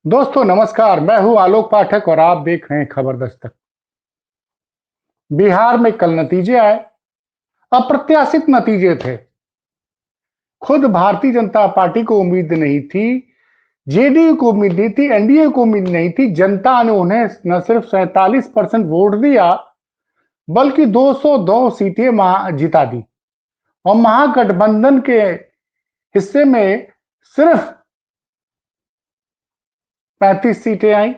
दोस्तों नमस्कार, मैं हूं आलोक पाठक और आप देख रहे हैं खबर दस्तक। बिहार में कल नतीजे आए। अप्रत्याशित नतीजे थे। खुद भारतीय जनता पार्टी को उम्मीद नहीं थी, जेडीयू को उम्मीद नहीं थी, एनडीए को उम्मीद नहीं थी। जनता ने उन्हें न सिर्फ 47% वोट दिया, बल्कि 202 सीटें जिता दी। और महागठबंधन के हिस्से में सिर्फ 35 सीटें आई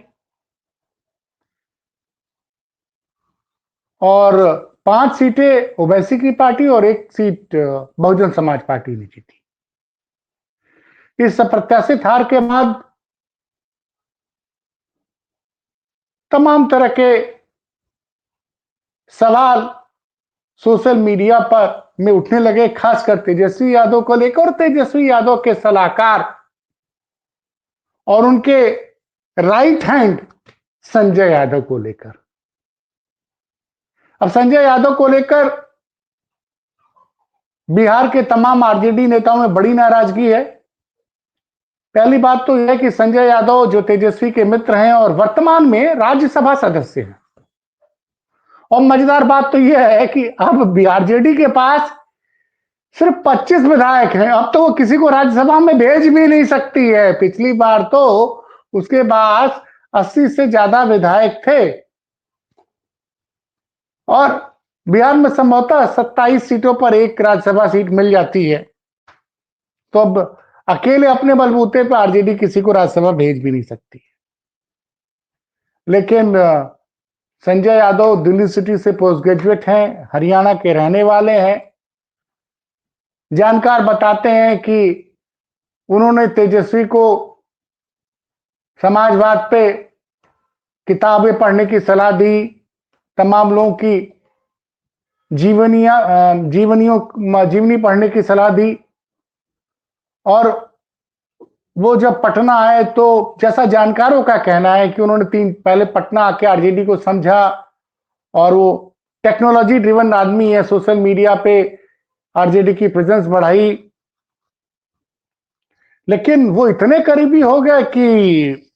और 5 सीटें ओवैसी की पार्टी और 1 सीट बहुजन समाज पार्टी ने जीती। इस अप्रत्याशित हार के बाद तमाम तरह के सवाल सोशल मीडिया पर में उठने लगे, खासकर तेजस्वी यादव को लेकर और तेजस्वी यादव के सलाहकार और उनके राइट हैंड संजय यादव को लेकर। अब संजय यादव को लेकर बिहार के तमाम आरजेडी नेताओं में बड़ी नाराजगी है। पहली बात तो यह है कि संजय यादव जो तेजस्वी के मित्र हैं और वर्तमान में राज्यसभा सदस्य हैं। और मजेदार बात तो यह है कि अब आरजेडी के पास सिर्फ 25 विधायक हैं। अब तो वो किसी को राज्यसभा में भेज भी नहीं सकती है। पिछली बार तो उसके पास 80 से ज्यादा विधायक थे और बिहार में संभवतः 27 सीटों पर एक राज्यसभा सीट मिल जाती है। तो अब अकेले अपने बलबूते पर आरजेडी किसी को राज्यसभा भेज भी नहीं सकती। लेकिन संजय यादव दिल्ली सिटी से पोस्ट ग्रेजुएट हैं, हरियाणा के रहने वाले हैं। जानकार बताते हैं कि उन्होंने तेजस्वी को समाजवाद पे किताबें पढ़ने की सलाह दी, तमाम लोगों की जीवनी पढ़ने की सलाह दी। और वो जब पटना आए तो जैसा जानकारों का कहना है कि उन्होंने पहले पटना आके आरजेडी को समझा और वो टेक्नोलॉजी ड्रिवन आदमी है, सोशल मीडिया पे आरजेडी की प्रेजेंस बढ़ाई। लेकिन वो इतने करीबी हो गए कि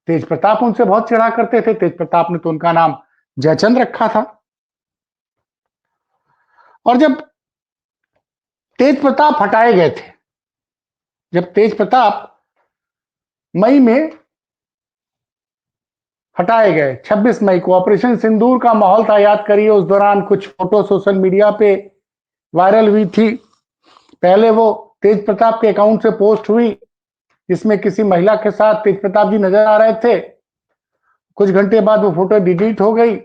तेज प्रताप उनसे बहुत चिढ़ा करते थे। तेज प्रताप ने तो उनका नाम जयचंद रखा था। और जब तेज प्रताप हटाए गए थे, जब तेज प्रताप मई में हटाए गए, 26 मई को ऑपरेशन सिंदूर का माहौल था, याद करिए। उस दौरान कुछ फोटो सोशल मीडिया पे वायरल हुई थी। पहले वो तेज प्रताप के अकाउंट से पोस्ट हुई जिसमें किसी महिला के साथ तेज प्रताप जी नजर आ रहे थे। कुछ घंटे बाद वो फोटो डिलीट हो गई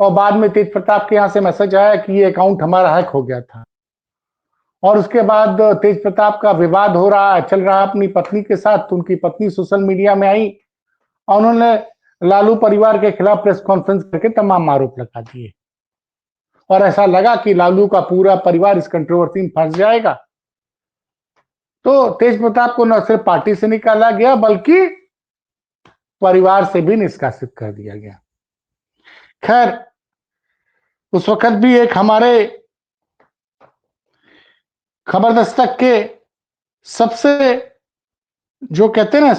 और बाद में तेज प्रताप के यहां से मैसेज आया कि ये अकाउंट हमारा हैक हो गया था। और उसके बाद तेज प्रताप का विवाद हो रहा चल रहा अपनी पत्नी के साथ। तो उनकी पत्नी सोशल मीडिया में आई और उन्होंने लालू परिवार के खिलाफ प्रेस कॉन्फ्रेंस करके तमाम आरोप लगा दिए और ऐसा लगा कि लालू का पूरा परिवार इस कंट्रोवर्सी में फंस जाएगा। तो तेज प्रताप को न सिर्फ पार्टी से निकाला गया बल्कि परिवार से भी निष्कासित कर दिया गया। खैर, उस वक्त भी एक हमारे खबर दस्तक के सबसे, जो कहते हैं ना,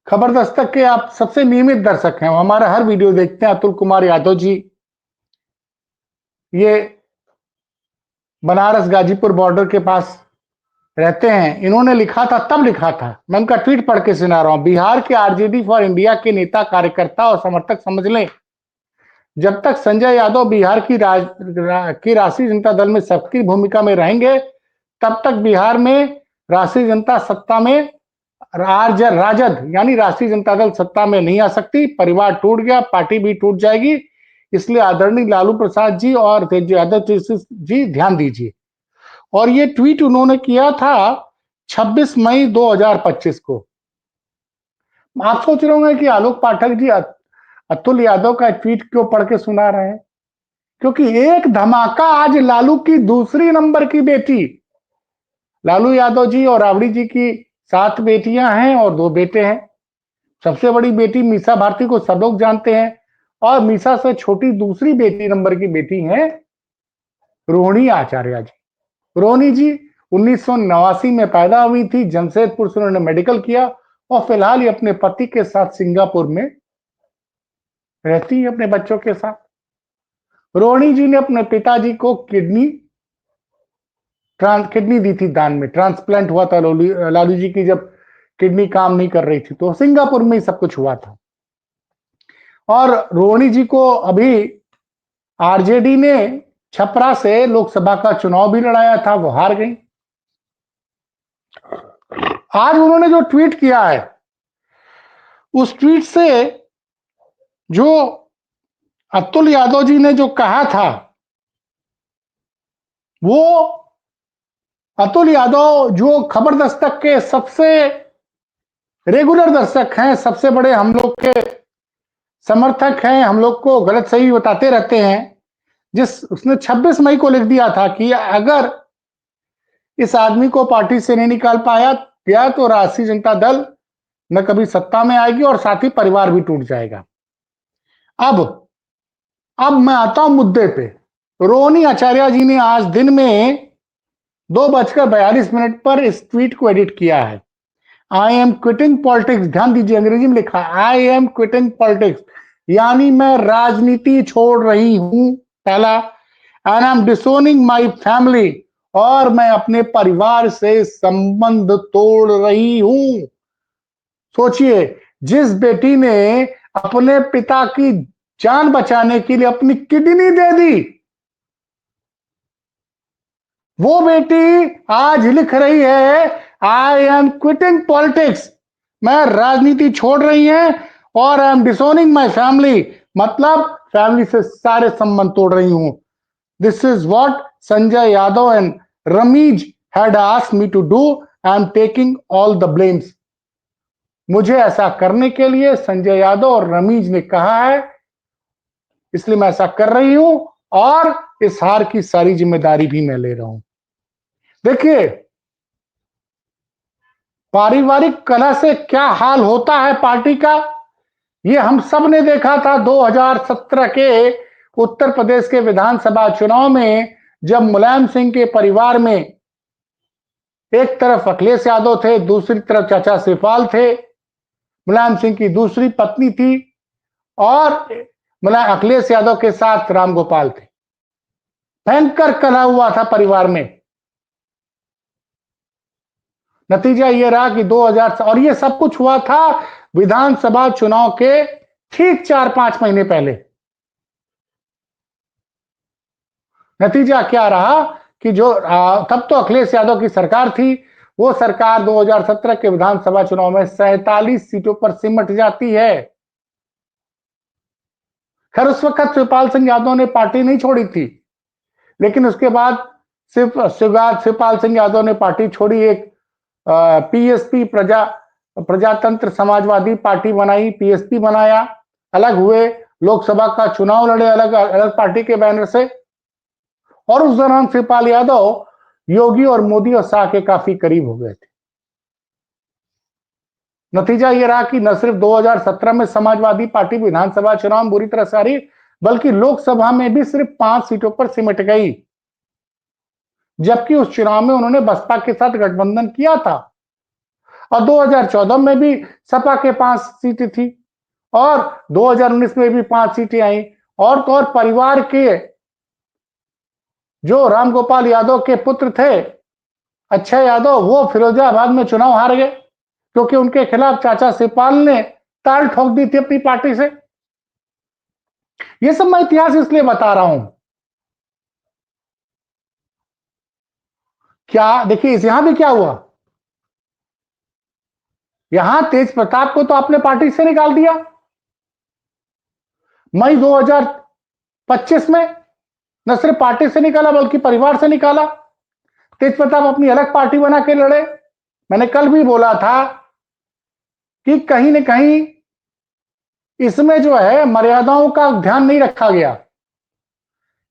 खबर दस्तक के आप सबसे नियमित दर्शक हैं, हमारा हर वीडियो देखते हैं, अतुल कुमार यादव जी। ये बनारस गाजीपुर बॉर्डर के पास रहते हैं। इन्होंने लिखा था, तब लिखा था, मैं उनका ट्वीट पढ़ के सुना रहा हूं। बिहार के आरजेडी फॉर इंडिया के नेता, कार्यकर्ता और समर्थक समझ लें, जब तक संजय यादव बिहार की राष्ट्रीय जनता दल में सक्रिय भूमिका में रहेंगे, तब तक बिहार में राष्ट्रीय जनता सत्ता में राजद यानी राष्ट्रीय जनता दल सत्ता में नहीं आ सकती। परिवार टूट गया, पार्टी भी टूट जाएगी। इसलिए आदरणीय लालू प्रसाद जी और तेज यादव जी ध्यान दीजिए। और ये ट्वीट उन्होंने किया था 26 मई 2025 को। आप सोच रहे होंगे कि आलोक पाठक जी अतुल यादव का ट्वीट क्यों पढ़ के सुना रहे हैं? क्योंकि एक धमाका आज लालू की दूसरी नंबर की बेटी, लालू यादव जी और राबड़ी जी की 7 बेटियां हैं और 2 बेटे हैं। सबसे बड़ी बेटी मीसा भारती को सब लोग जानते हैं और मीसा से छोटी दूसरी बेटी नंबर की बेटी हैं रोहिणी आचार्य जी। रोहिणी जी 1989 में पैदा हुई थी। जमशेदपुर से उन्होंने मेडिकल किया और फिलहाल ये अपने पति के साथ सिंगापुर में रहती है, अपने बच्चों के साथ। रोहिणी जी ने अपने पिताजी को किडनी दी थी दान में, ट्रांसप्लांट हुआ था लालू जी की जब किडनी काम नहीं कर रही थी, तो सिंगापुर में ही सब कुछ हुआ था। और रोहिणी जी को अभी आरजेडी ने छपरा से लोकसभा का चुनाव भी लड़ाया था, वो हार गई। आज उन्होंने जो ट्वीट किया है, उस ट्वीट से जो अतुल यादव जी ने जो कहा था, वो अतुल यादव जो खबर दस्तक के सबसे रेगुलर दर्शक हैं, सबसे बड़े हम लोग के समर्थक हैं, हम लोग को गलत सही बताते रहते हैं, उसने 26 मई को लिख दिया था कि अगर इस आदमी को पार्टी से नहीं निकाल पाया गया तो राष्ट्रीय जनता दल न कभी सत्ता में आएगी और साथ ही परिवार भी टूट जाएगा। अब मैं आता हूं मुद्दे पे। रोहिणी आचार्य जी ने आज दिन में 2:42 पर इस ट्वीट को एडिट किया है। आई एम क्विटिंग पॉलिटिक्स, ध्यान दीजिए अंग्रेजी में लिखा है आई एम क्विटिंग पॉलिटिक्स, यानी मैं राजनीति छोड़ रही हूं, पहला। And I am disowning my family, और मैं अपने परिवार से संबंध तोड़ रही हूं। सोचिए, जिस बेटी ने अपने पिता की जान बचाने के लिए अपनी किडनी दे दी, वो बेटी आज लिख रही है आई एम क्विटिंग पॉलिटिक्स, मैं राजनीति छोड़ रही है, और I am disowning my family, मतलब फैमिली से सारे संबंध तोड़ रही हूं। This is what Sanjay Yadav and Rameez had asked me to do, I am taking all the blames. मुझे ऐसा करने के लिए संजय यादव और रमीज ने कहा है, इसलिए मैं ऐसा कर रही हूं, और इस हार की सारी जिम्मेदारी भी मैं ले रहा हूं। देखिए, पारिवारिक कलह से क्या हाल होता है पार्टी का, ये हम सब ने देखा था 2017 के उत्तर प्रदेश के विधानसभा चुनाव में, जब मुलायम सिंह के परिवार में एक तरफ अखिलेश यादव थे, दूसरी तरफ चाचा शिवपाल थे, मुलायम सिंह की दूसरी पत्नी थी, और अखिलेश यादव के साथ रामगोपाल थे। भयंकर कलह हुआ था परिवार में। नतीजा यह रहा कि 2000, और ये सब कुछ हुआ था विधानसभा चुनाव के ठीक 4-5 महीने पहले। नतीजा क्या रहा कि जो तब तो अखिलेश यादव की सरकार थी, वो सरकार 2017 के विधानसभा चुनाव में 47 सीटों पर सिमट जाती है। खैर, उस वक्त शिवपाल सिंह यादव ने पार्टी नहीं छोड़ी थी, लेकिन उसके बाद शिवपाल सिंह यादव ने पार्टी छोड़ी, एक पीएसपी प्रजातंत्र समाजवादी पार्टी बनाई, पीएसपी बनाया, अलग हुए, लोकसभा का चुनाव लड़े अलग अलग पार्टी के बैनर से। और उस दौरान शिवपाल यादव योगी और मोदी और शाह के काफी करीब हो गए थे। नतीजा यह रहा कि न सिर्फ 2017 में समाजवादी पार्टी विधानसभा चुनाव में बुरी तरह से हारी, बल्कि लोकसभा में भी सिर्फ 5 सीटों पर सिमट गई, जबकि उस चुनाव में उन्होंने बसपा के साथ गठबंधन किया था। और 2014 में भी सपा के 5 सीटें थी, और 2019 में भी 5 सीटें आई। और तो और परिवार के जो रामगोपाल यादव के पुत्र थे अक्षय यादव, वो फिरोजाबाद में चुनाव हार गए, क्योंकि उनके खिलाफ चाचा शिवपाल ने ताल ठोक दी थी अपनी पार्टी से। ये सब मैं इतिहास इसलिए बता रहा हूं, क्या देखिए यहां भी क्या हुआ। यहां तेज प्रताप को तो आपने पार्टी से निकाल दिया मई 2025 में, न सिर्फ पार्टी से निकाला बल्कि परिवार से निकाला। तेज प्रताप अपनी अलग पार्टी बना के लड़े। मैंने कल भी बोला था कि कहीं न कहीं इसमें जो है मर्यादाओं का ध्यान नहीं रखा गया।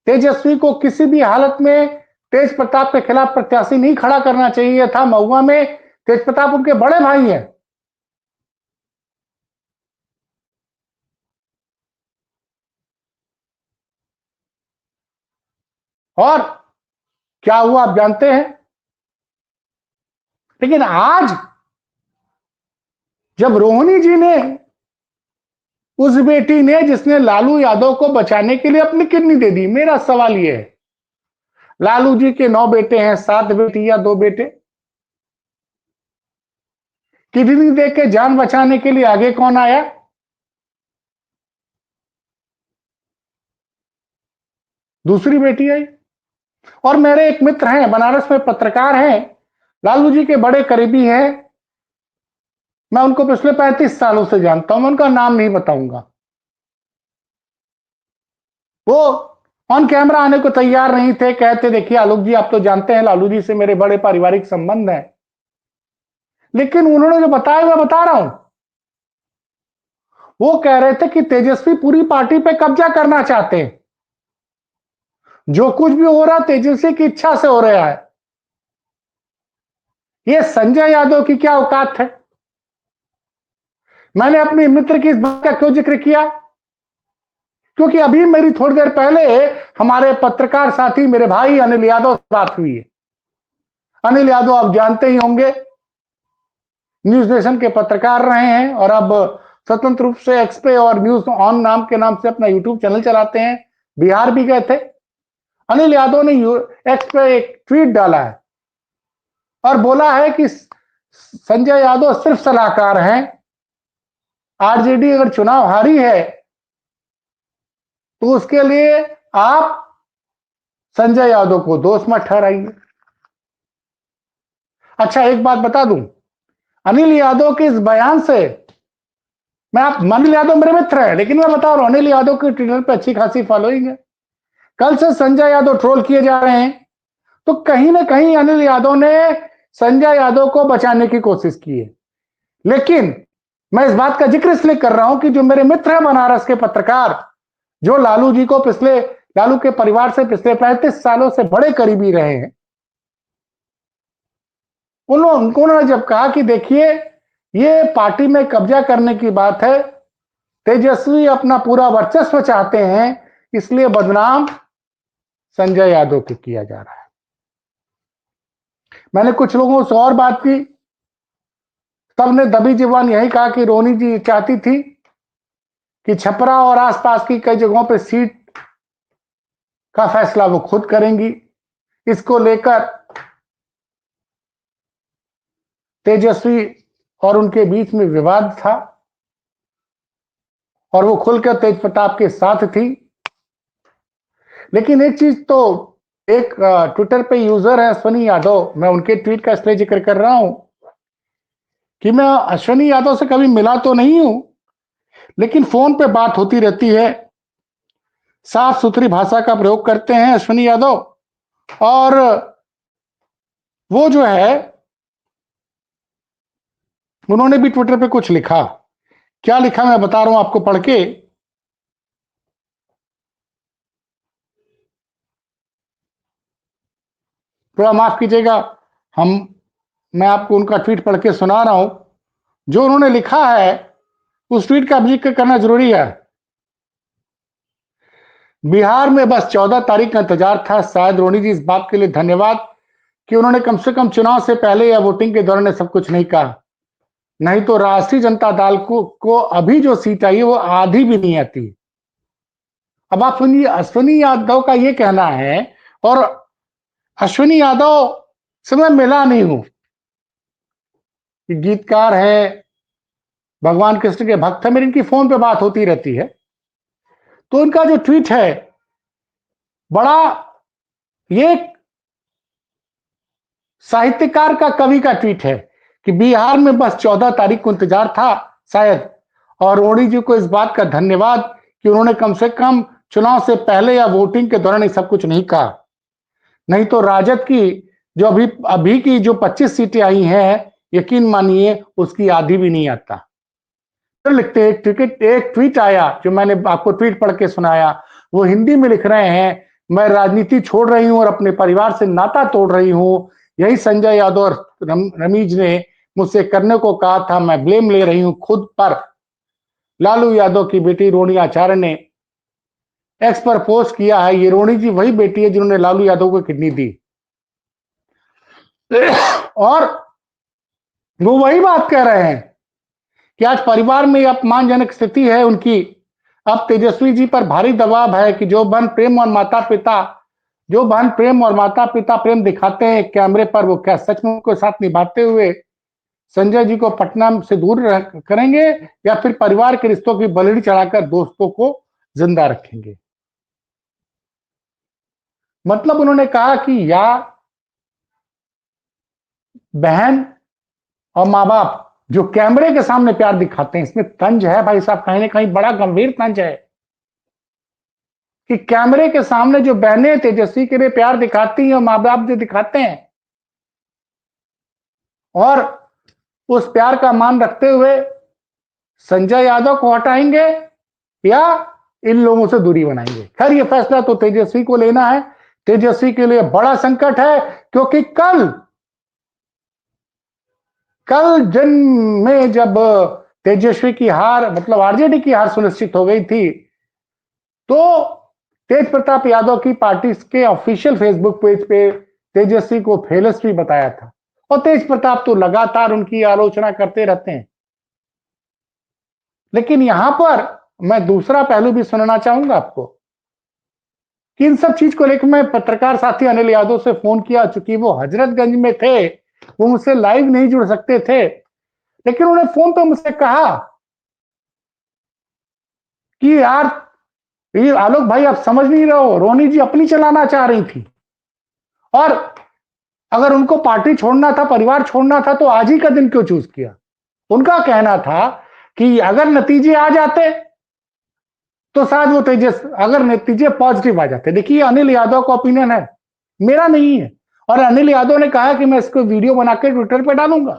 तेजस्वी को किसी भी हालत में तेज प्रताप के खिलाफ प्रत्याशी नहीं खड़ा करना चाहिए था। महुआ में तेज प्रताप उनके बड़े भाई हैं। और क्या हुआ आप जानते हैं। लेकिन आज जब रोहिणी जी ने, उस बेटी ने जिसने लालू यादव को बचाने के लिए अपनी किडनी दे दी, मेरा सवाल यह है, लालू जी के 9 बेटे हैं, 7 बेटी या 2 बेटे, किडनी दे के जान बचाने के लिए आगे कौन आया? दूसरी बेटी आई। और मेरे एक मित्र हैं, बनारस में पत्रकार हैं, लालू जी के बड़े करीबी हैं, मैं उनको पिछले 35 सालों से जानता हूं, मैं उनका नाम नहीं बताऊंगा। वो ऑन कैमरा आने को तैयार नहीं थे, कहते देखिए आलोक जी, आप तो जानते हैं लालू जी से मेरे बड़े पारिवारिक संबंध हैं, लेकिन उन्होंने जो बताया मैं बता रहा हूं। वो कह रहे थे कि तेजस्वी पूरी पार्टी पे कब्जा करना चाहते हैं, जो कुछ भी हो रहा तेजस्वी की इच्छा से हो रहा है। ये संजय यादव की क्या औकात है? मैंने अपने मित्र की इस बात का क्यों जिक्र किया? क्योंकि अभी मेरी थोड़ी देर पहले हमारे पत्रकार साथी मेरे भाई अनिल यादव से बात हुई है। अनिल यादव आप जानते ही होंगे, न्यूज नेशन के पत्रकार रहे हैं और अब स्वतंत्र रूप से एक्स पे और न्यूज ऑन नाम के नाम से अपना यूट्यूब चैनल चलाते हैं। बिहार भी गए थे। अनिल यादव ने एक्स पे एक ट्वीट डाला है और बोला है कि संजय यादव सिर्फ सलाहकार हैं, आरजेडी अगर चुनाव हारी है तो उसके लिए आप संजय यादव को दोष मत ठहराइए। अच्छा एक बात बता दूं, अनिल यादव के इस बयान से, मैं आप अनिल यादव मेरे मित्र है, लेकिन मैं बता रहा हूं अनिल यादव के ट्विटर पे अच्छी खासी फॉलोइंग है। कल से संजय यादव ट्रोल किए जा रहे हैं, तो कहीं ना कहीं अनिल यादव ने संजय यादव को बचाने की कोशिश की है। लेकिन मैं इस बात का जिक्र इसलिए कर रहा हूं कि जो मेरे मित्र हैं बनारस के पत्रकार, जो लालू जी को लालू के परिवार से पिछले 35 सालों से बड़े करीबी रहे हैं, उन्होंने जब कहा कि देखिए ये पार्टी में कब्जा करने की बात है, तेजस्वी अपना पूरा वर्चस्व चाहते हैं, इसलिए बदनाम संजय यादव को किया जा रहा है। मैंने कुछ लोगों से और बात की, तब ने दबी जुबान यही कहा कि रोहिणी जी चाहती थी कि छपरा और आसपास की कई जगहों पर सीट का फैसला वो खुद करेंगी। इसको लेकर तेजस्वी और उनके बीच में विवाद था और वो खुलकर तेज प्रताप के साथ थी। लेकिन एक चीज तो, एक ट्विटर पे यूजर है अश्वनी यादव, मैं उनके ट्वीट का इसलिए जिक्र कर रहा हूं कि मैं अश्वनी यादव से कभी मिला तो नहीं हूं, लेकिन फोन पे बात होती रहती है। साफ सुथरी भाषा का प्रयोग करते हैं अश्वनी यादव। और वो जो है, उन्होंने भी ट्विटर पे कुछ लिखा। क्या लिखा मैं बता रहा हूं आपको पढ़ के। थोड़ा माफ कीजिएगा, हम मैं आपको उनका ट्वीट पढ़ के सुना रहा हूं। जो उन्होंने लिखा है उस ट्वीट का जिक्र करना जरूरी है। बिहार में बस 14 तारीख का इंतजार था। शायद रोहिणी जी इस बात के लिए धन्यवाद कि उन्होंने कम से कम चुनाव से पहले या वोटिंग के दौरान सब कुछ नहीं कहा, नहीं तो राष्ट्रीय जनता दल को अभी जो सीट आई है वो आधी भी नहीं आती। अब आप सुनिए, अश्विनी यादव का ये कहना है, और अश्विनी यादव से मैं मिला नहीं हूं, कि गीतकार है, भगवान कृष्ण के भक्त है, मेरी इनकी फोन पे बात होती रहती है। तो इनका जो ट्वीट है, बड़ा, ये साहित्यकार का, कवि का ट्वीट है कि बिहार में बस 14 तारीख को इंतजार था शायद, और रोहिणी जी को इस बात का धन्यवाद कि उन्होंने कम से कम चुनाव से पहले या वोटिंग के दौरान ये सब कुछ नहीं कहा, नहीं तो राजद की जो अभी अभी की जो 25 सीटें आई हैं, यकीन मानिए उसकी आधी भी नहीं आता। तो लिखते एक ट्वीट आया जो मैंने आपको ट्वीट पढ़ के सुनाया, वो हिंदी में लिख रहे हैं, मैं राजनीति छोड़ रही हूं और अपने परिवार से नाता तोड़ रही हूं। यही संजय यादव और रमीज ने मुझसे करने को कहा था, मैं ब्लेम ले रही हूं खुद पर। लालू यादव की बेटी रोहिणी आचार्य ने एक्स पर पोस्ट किया है। ये रोहिणी जी वही बेटी है जिन्होंने लालू यादव को किडनी दी। और वो वही बात कह रहे हैं कि आज परिवार में अपमानजनक स्थिति है उनकी। अब तेजस्वी जी पर भारी दबाव है कि जो बहन प्रेम और माता पिता प्रेम दिखाते हैं कैमरे पर, वो क्या सच में उनके साथ निभाते हुए संजय जी को पटना से दूर करेंगे, या फिर परिवार के रिश्तों की बलि चढ़ाकर दोस्तों को जिंदा रखेंगे। मतलब उन्होंने कहा कि या बहन और माँ बाप जो कैमरे के सामने प्यार दिखाते हैं, इसमें तंज है भाई साहब, कहीं ना कहीं बड़ा गंभीर तंज है कि कैमरे के सामने जो बहनें तेजस्वी के लिए प्यार दिखाती हैं और माँ बाप जो दिखाते हैं, और उस प्यार का मान रखते हुए संजय यादव को हटाएंगे या इन लोगों से दूरी बनाएंगे। खैर ये फैसला तो तेजस्वी को लेना है। तेजस्वी के लिए बड़ा संकट है, क्योंकि कल जन में जब तेजस्वी की हार, मतलब आरजेडी की हार सुनिश्चित हो गई थी, तो तेज प्रताप यादव की पार्टी के ऑफिशियल फेसबुक पेज पे तेजस्वी को फेलस भी बताया था, और तेज प्रताप तो लगातार उनकी आलोचना करते रहते हैं। लेकिन यहां पर मैं दूसरा पहलू भी सुनना चाहूंगा आपको कि इन सब चीज को लेकर मैं पत्रकार साथी अनिल यादव से फोन किया, चूंकि वो हजरतगंज में थे, वो मुझसे लाइव नहीं जुड़ सकते थे, लेकिन उन्होंने फोन पे मुझसे कहा कि यार ये आलोक भाई आप समझ नहीं रहे हो, रोनी जी अपनी चलाना चाह रही थी, और अगर उनको पार्टी छोड़ना था, परिवार छोड़ना था, तो आज ही का दिन क्यों चूज किया। उनका कहना था कि अगर नतीजे आ जाते तो शायद वो अगर नतीजे पॉजिटिव आ जाते। देखिए अनिल यादव का ओपिनियन है, मेरा नहीं है, और अनिल यादव ने कहा कि मैं इसको वीडियो बना के ट्विटर पर डालूंगा,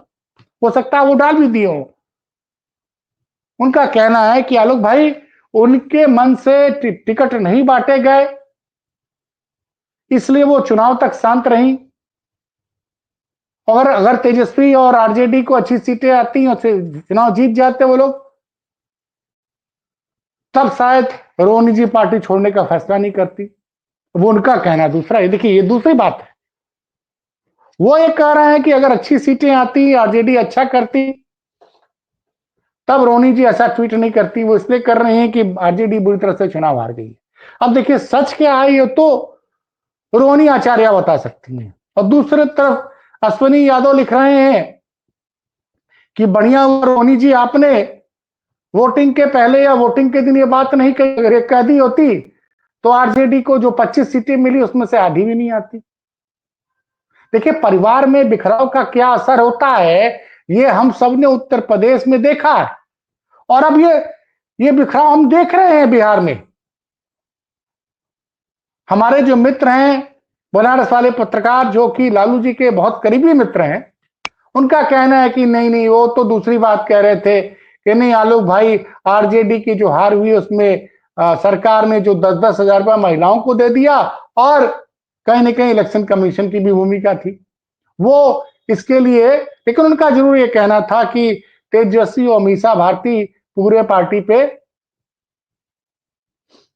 हो सकता है वो डाल भी दिए हो। उनका कहना है कि आलोक भाई उनके मन से टिकट नहीं बांटे गए, इसलिए वो चुनाव तक शांत रही, और अगर तेजस्वी और आरजेडी को अच्छी सीटें आती और चुनाव जीत जाते वो लोग, तब शायद रोनी जी पार्टी छोड़ने का फैसला नहीं करती। वो उनका कहना दूसरा है। देखिए ये दूसरी बात है, वो ये कह रहे हैं कि अगर अच्छी सीटें आती, आरजेडी अच्छा करती, तब रोनी जी ऐसा ट्वीट नहीं करती। वो इसलिए कर रहे हैं कि आरजेडी बुरी तरह से चुनाव हार गई। अब देखिए सच क्या है ये तो रोहिणी आचार्य बता सकती हैं, और दूसरी तरफ अश्विनी यादव लिख रहे हैं कि बढ़िया हुआ रोहिणी जी आपने वोटिंग के पहले या वोटिंग के दिन ये बात नहीं कह दी होती, तो आरजेडी को जो 25 सीटें मिली उसमें से आधी भी नहीं आती। देखिए परिवार में बिखराव का क्या असर होता है, ये हम सब ने उत्तर प्रदेश में देखा है, और अब ये बिखराव हम देख रहे हैं बिहार में। हमारे जो मित्र हैं बनारस वाले पत्रकार, जो कि लालू जी के बहुत करीबी मित्र हैं, उनका कहना है कि नहीं नहीं, वो तो दूसरी बात कह रहे थे कि नहीं आलोक भाई, आरजेडी की जो हार हुई उसमें सरकार ने जो 10-10 हजार रुपया महिलाओं को दे दिया, और कहीं ना कहीं इलेक्शन कमीशन की भी भूमिका थी वो इसके लिए। लेकिन उनका जरूर ये कहना था कि तेजस्वी और मीसा भारती पूरे पार्टी पे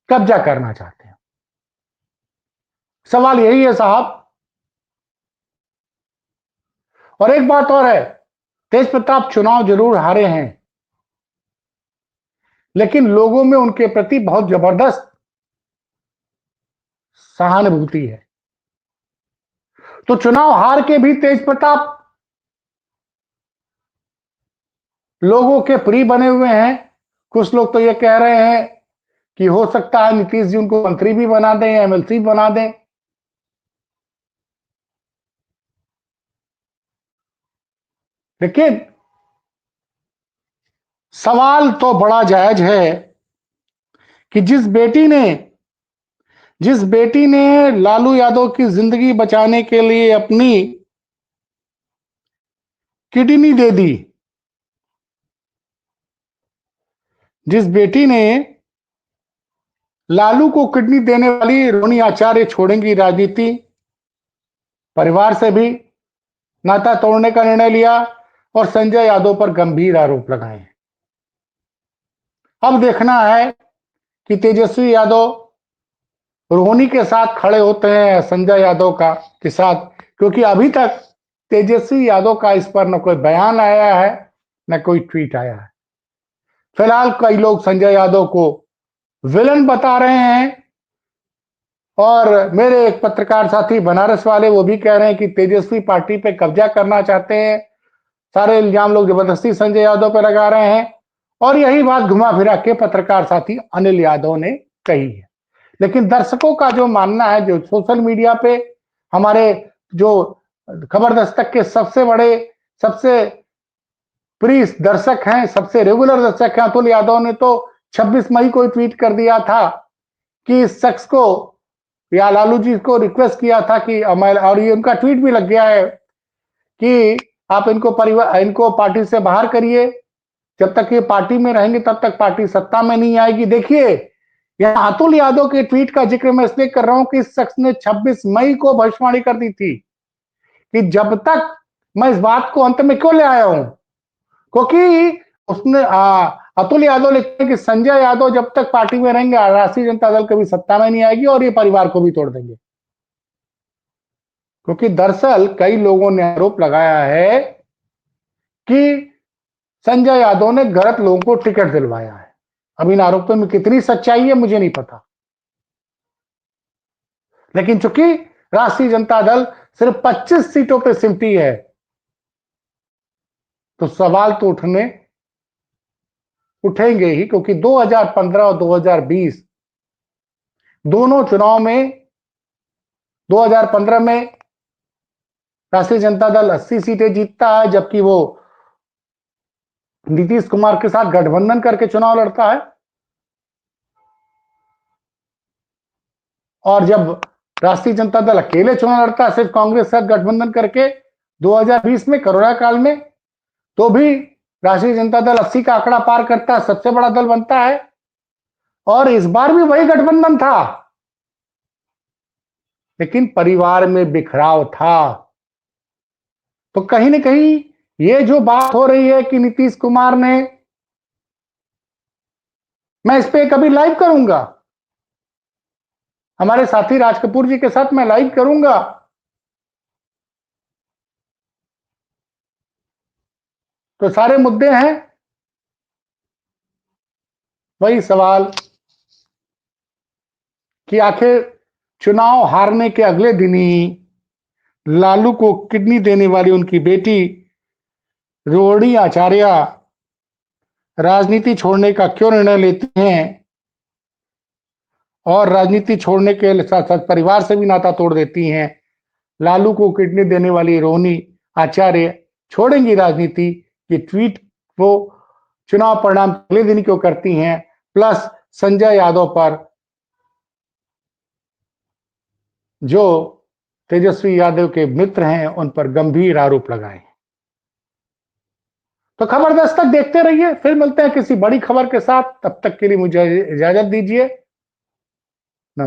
कब्जा करना चाहते हैं। सवाल यही है साहब, और एक बात और है, तेज प्रताप चुनाव जरूर हारे हैं, लेकिन लोगों में उनके प्रति बहुत जबरदस्त सहानुभूति है। तो चुनाव हार के भी तेज प्रताप लोगों के प्रिय बने हुए हैं। कुछ लोग तो ये कह रहे हैं कि हो सकता है नीतीश जी उनको मंत्री भी बना दें, एमएलसी बना दें। लेकिन सवाल तो बड़ा जायज है कि जिस बेटी ने लालू यादव की जिंदगी बचाने के लिए अपनी किडनी दे दी, जिस बेटी ने लालू को किडनी देने वाली रोनी आचार्य छोड़ेंगी राजनीति, परिवार से भी नाता तोड़ने का निर्णय लिया, और संजय यादव पर गंभीर आरोप लगाए। अब देखना है कि तेजस्वी यादव रोहिणी के साथ खड़े होते हैं संजय यादव के साथ, क्योंकि अभी तक तेजस्वी यादव का इस पर न कोई बयान आया है, न कोई ट्वीट आया है। फिलहाल कई लोग संजय यादव को विलन बता रहे हैं और मेरे एक पत्रकार साथी बनारस वाले वो भी कह रहे हैं कि तेजस्वी पार्टी पे कब्जा करना चाहते हैं। सारे इल्जाम लोग जबरदस्ती संजय यादव पे लगा रहे हैं और यही बात घुमा फिरा के पत्रकार साथी अनिल यादव ने कही है। लेकिन दर्शकों का जो मानना है, जो सोशल मीडिया पे हमारे जो खबर दस्तक के सबसे बड़े, सबसे प्रिय दर्शक हैं, सबसे रेगुलर दर्शक हैं, अतुल यादव ने तो 26 मई को ट्वीट कर दिया था कि इस शख्स को या लालू जी को रिक्वेस्ट किया था कि और ये उनका ट्वीट भी लग गया है कि आप इनको पार्टी से बाहर करिए, जब तक ये पार्टी में रहेंगे तब तक पार्टी सत्ता में नहीं आएगी। देखिए, यहां अतुल यादव के ट्वीट का जिक्र मैं इसलिए कर रहा हूं कि इस शख्स ने 26 मई को भविष्यवाणी कर दी थी कि जब तक, मैं इस बात को अंत में क्यों ले आया हूं, क्योंकि उसने अतुल यादव लिखते हैं कि संजय यादव जब तक पार्टी में रहेंगे राष्ट्रीय जनता दल कभी सत्ता में नहीं आएगी और ये परिवार को भी तोड़ देंगे। क्योंकि दरअसल कई लोगों ने आरोप लगाया है कि संजय यादव ने गलत लोगों को टिकट दिलवाया है। अब इन आरोपों में कितनी सच्चाई है मुझे नहीं पता, लेकिन चूंकि राष्ट्रीय जनता दल सिर्फ 25 सीटों पर सिमटी है तो सवाल तो उठेंगे ही, क्योंकि 2015 और 2020 दोनों चुनाव में 2015 में राष्ट्रीय जनता दल 80 सीटें जीतता है, जबकि वो नीतीश कुमार के साथ गठबंधन करके चुनाव लड़ता है। और जब राष्ट्रीय जनता दल अकेले चुनाव लड़ता है सिर्फ कांग्रेस के साथ गठबंधन करके 2020 में कोरोना काल में, तो भी राष्ट्रीय जनता दल 80 का आंकड़ा पार करता है, सबसे बड़ा दल बनता है। और इस बार भी वही गठबंधन था, लेकिन परिवार में बिखराव था। तो कहीं ना कहीं ये जो बात हो रही है कि नीतीश कुमार ने, मैं इस पे कभी लाइव करूंगा, हमारे साथी राज कपूर जी के साथ मैं लाइव करूंगा, तो सारे मुद्दे हैं। वही सवाल कि आखिर चुनाव हारने के अगले दिन ही लालू को किडनी देने वाली उनकी बेटी रोहिणी आचार्य राजनीति छोड़ने का क्यों निर्णय लेती हैं और राजनीति छोड़ने के साथ साथ परिवार से भी नाता तोड़ देती हैं। लालू को किडनी देने वाली रोहिणी आचार्य छोड़ेंगी राजनीति, ये ट्वीट वो चुनाव परिणाम अगले दिन क्यों करती हैं, प्लस संजय यादव पर जो तेजस्वी यादव के मित्र हैं उन पर गंभीर आरोप लगाए। तो खबर दस्तक देखते रहिए, फिर मिलते हैं किसी बड़ी खबर के साथ, तब तक के लिए मुझे इजाजत दीजिए।